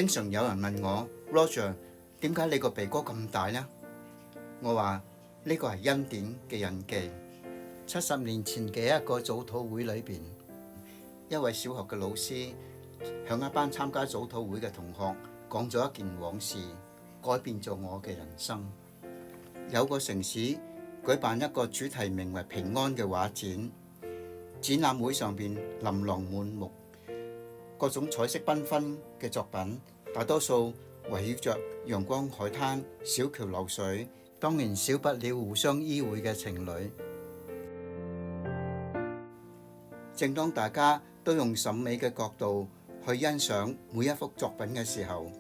經常有人問我 Roger， 點解你個鼻哥咁大呢？我話呢個係恩典嘅印記。70年前嘅一個早禱會裏邊，一位小學嘅老師向一班參加早禱會嘅同學講咗一件往事，改變咗我嘅人生。有個城市舉辦一個主題名為平安嘅畫展，展覽會上邊琳琅滿目，各種彩色繽紛嘅作品，大多數圍繞着陽光海灘、小橋流水，當然少不了互相依偎嘅情侶。正當大家都用審美嘅角度去欣賞每一幅作品嘅時候，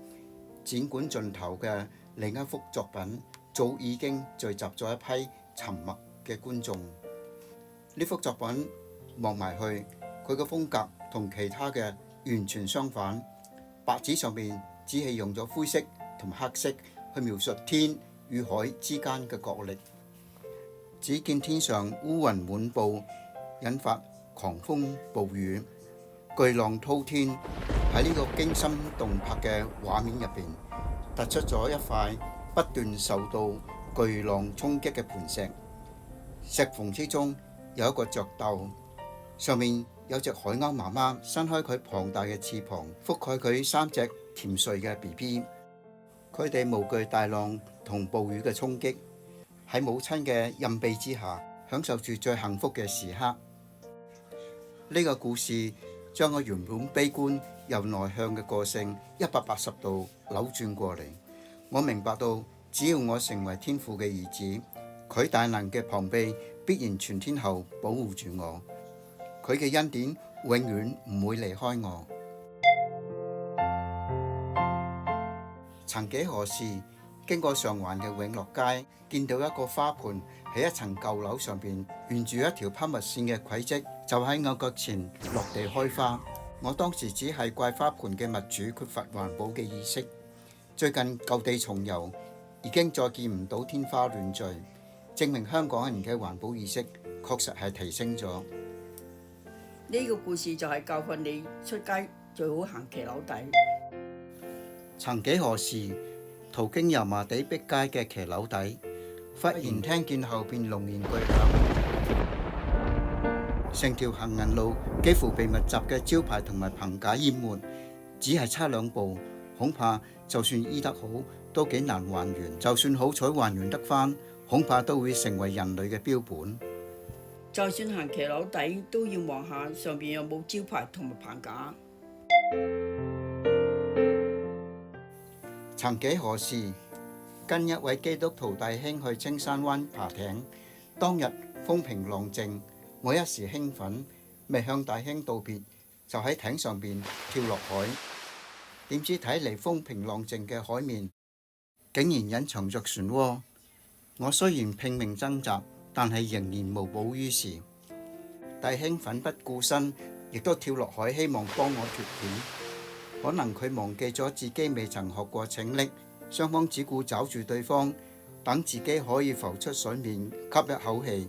展館盡頭嘅另一幅作品早已經聚集咗一批沉默嘅觀眾。呢幅作品望埋去，佢嘅風格同其他嘅完全相反。白紙上面只係用咗灰色同黑色去描述天與海之間嘅角力。只見天上烏雲滿布，引發狂風暴雨，巨浪滔天。喺呢個驚心動魄嘅畫面入邊，突出咗一塊不斷受到巨浪衝擊嘅磐石。石縫之中有一個雀竇，上面有隻海鷗媽媽伸開佢龐大嘅翅膀，覆蓋佢3隻甜睡嘅 BB。佢哋無懼大浪同暴雨嘅衝擊，喺母親嘅蔭庇之下，享受住最幸福嘅時刻。呢個故事將我原本悲觀又內向嘅個性180度扭轉過嚟。我明白到，只要我成為天父嘅兒子，佢大能嘅膀臂必然全天候保護住我，佢嘅恩典永遠唔會離開我。曾幾何時，經過上環嘅永樂街，見到一個花盆喺一層舊樓上邊，沿住一條拋物線嘅軌跡，就喺我腳前落地開花。我當時只係怪花盆嘅物主缺乏環保嘅意識。最近舊地重遊，已經再見唔到天花亂墜，證明香港人嘅環保意識確實係提升咗。呢個故事就係教訓你出街最好行騎樓底。曾幾何時，途經油麻地碧街嘅騎樓底，忽然聽見後邊龍年巨響，成條行人路幾乎被密集嘅招牌同埋棚架淹沒，只係差2步，恐怕就算醫得好都幾難還原，就算好彩還原得返，恐怕都會成為人類嘅標本。就算行騎樓底都要望下上邊有冇招牌同埋棚架。曾幾何時，跟一位基督徒弟兄去青山灣爬艇，當日風平浪靜，我一時興奮，未向弟兄道別，就喺艇上邊跳落海。點知睇嚟風平浪靜嘅海面，竟然隱藏着漩渦。我雖然拼命掙扎，但係仍然無補於事。弟兄奮不顧身，亦都跳落海，希望幫我脫險。可能佢忘記咗自己未曾學過拯溺，雙方只顧抓住對方，等自己可以浮出水面，吸一口氣。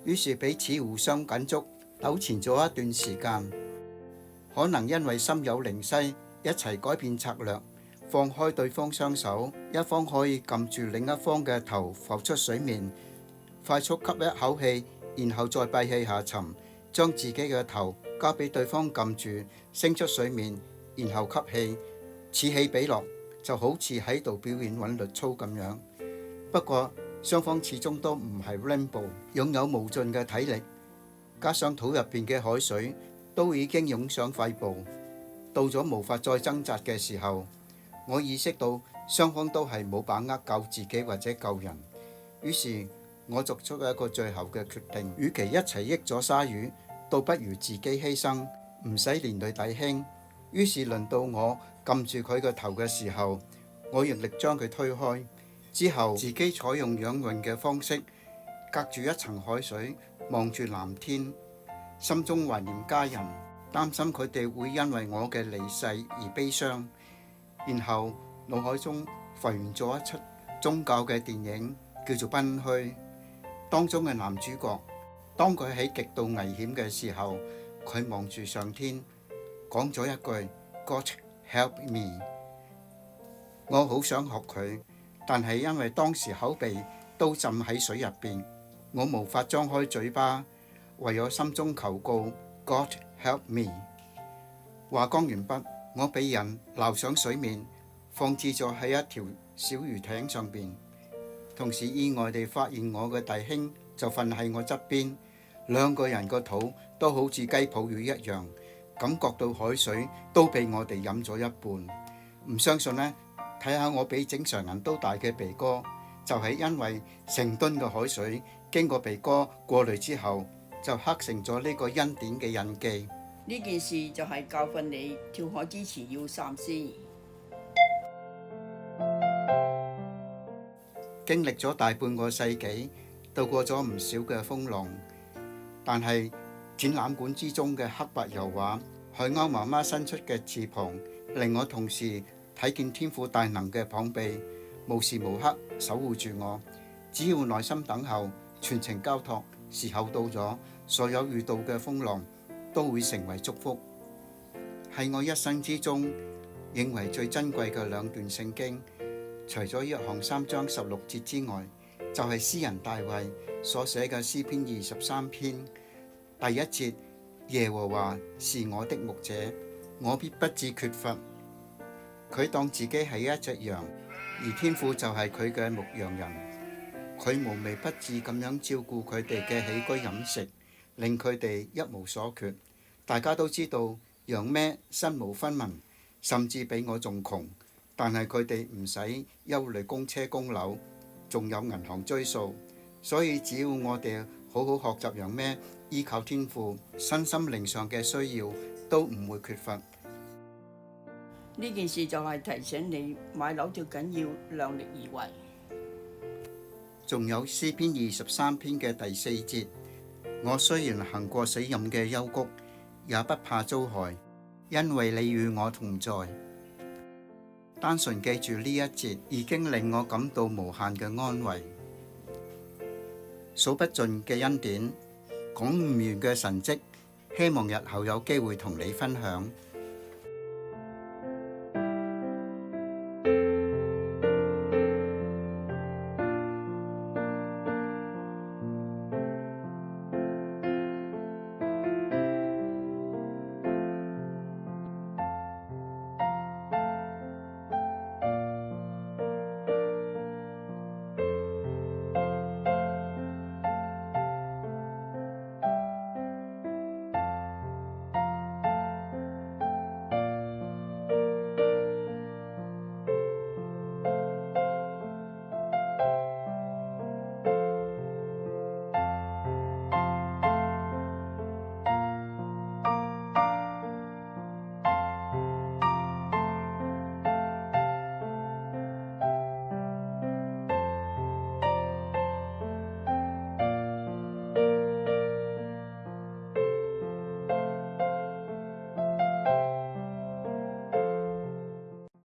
於是彼此互相緊捉，糾纏咗一段時間。可能因為心有靈犀，一齊改變策略，放開對方雙手，一方可以撳住另一方嘅頭浮出水面，快速吸一口氣，然後再閉氣下沉，將自己嘅頭交俾對方撳住，升出水面，然後吸氣，此起彼落，就好似喺度表演韻律操咁樣。不過雙方始終都唔係 Rambo， 擁有無盡嘅體力，加上肚入邊嘅海水都已經湧上肺部，到咗無法再掙扎嘅時候，我意識到雙方都係冇把握救自己或者救人。於是我作出一個最後嘅決定，與其一齊益咗鯊魚，倒不如自己犧牲，唔使連累弟兄。於是輪到我撳住佢個頭嘅時候，我用力將佢推開，之後自己採用仰泳嘅方式，隔住一層海水望住藍天，心中懷念家人，擔心佢哋會因為我嘅離世而悲傷。然後腦海中浮現咗一出宗教嘅電影，叫做《賓虛》，當中嘅男主角，當佢喺極度危險嘅時候，佢望住上天，講咗一句 God help me，我好想學佢，但係因為當時口鼻都浸喺水入邊，我無法張開嘴巴，唯有心中求告 God help me。話剛完畢，我被人撈上水面，放置咗喺一條小魚艇上邊。同時意外地發現我嘅弟兄就瞓喺我側邊，兩個人個肚都好似雞泡魚一樣，感覺到海水都被我哋飲咗一半。唔相信呢？睇下我比正常人都大嘅鼻哥，就係因為成噸嘅海水經過鼻哥過濾之後，就刻成咗呢個恩典嘅印記。呢件事就係教訓你跳海之前要三思。經歷咗大半個世紀，渡過咗唔少嘅風浪，但係展覽館之中嘅黑白油畫，海鷗媽媽伸出嘅翅膀，令我同時睇見天父大能嘅膀臂，無時無刻守護住我。只要耐心等候，全程交託，時候到咗，所有遇到嘅風浪都會成為祝福。喺我一生之中認為最珍貴嘅兩段聖經，除咗約翰3章16節之外，就係詩人大衛所寫嘅詩篇23篇第一節：耶和華是我的牧者，我必不致缺乏。佢當自己係一隻羊，而天父就係佢嘅牧羊人。佢無微不至咁樣照顧佢哋嘅起居飲食，令佢哋一無所缺。大家都知道羊咩身無分文，甚至比我仲窮，但係佢哋唔使憂慮供車供樓，仲有銀行追數。所以只要我哋好好學習羊咩，依靠天父，身心靈上嘅需要都唔會缺乏。呢件事就係提醒你買樓最緊要量力而為。仲有詩篇23篇嘅第4節：我雖然行過死蔭嘅幽谷，也不怕遭害，因為你與我同在。單純記住呢一節，已經令我感到無限嘅安慰。數不盡嘅恩典，講唔完嘅神蹟，希望日後有機會同你分享。